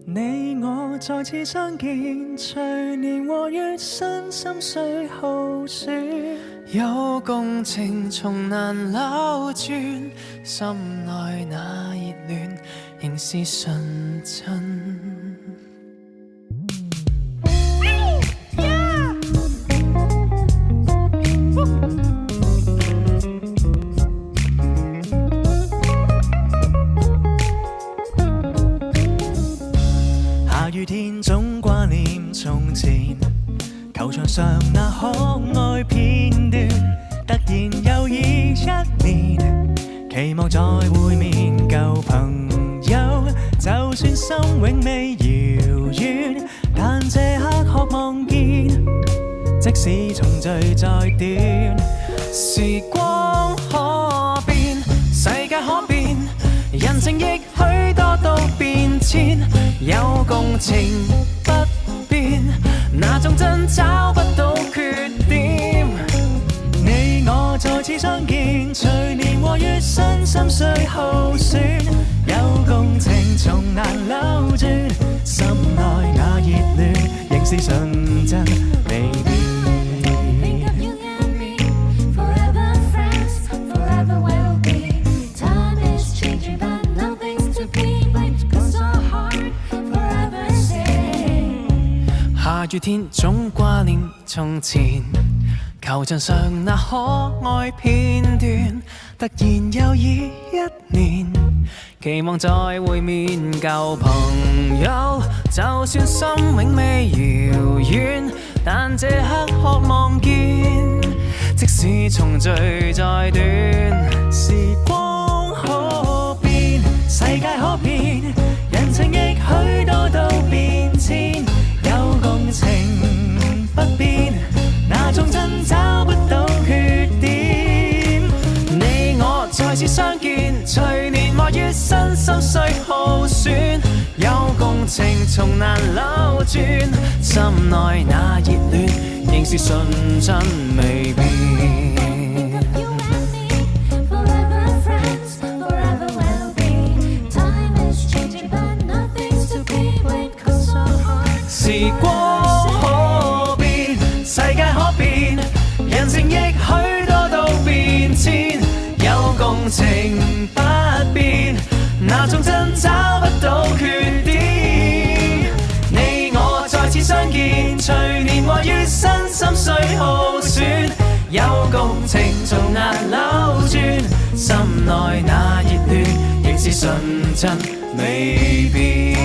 你我再次相見，隨年和月，身心雖耗損，有共情從難扭轉，心內那熱戀仍是純真。下雨天總掛念從前，球場上那可愛片段，突然又已一年，期望再會面舊朋友，就算心永未遙遠，但這刻渴望見，即使重聚再短，時光可變，世界可變，人情亦許多都變遷，有共情不變，那種真找不到缺點。你我再次相見，隨年和月，身心雖耗損，有共情從難扭轉，心內那熱戀仍是純真未變。下雨天總掛念從前，球場上那可愛片段，突然又已一年，期望再會面舊朋友，就算心永未遙遠，但這刻渴望見，即使重聚再短，時光可變，世界可變，人情亦許多都變遷，有共情不變，那種真找不到缺點。你我再次相見，隨年和月，身心雖耗損，有共情從難扭轉，心內那熱戀仍是純真未變。時光可變，世界可變，人情亦許多都變遷，有共情不變，那種真找不到缺點。你我再次相見，隨年和月，身心雖耗損，有共情從難扭轉，心內那熱戀仍是純真未變。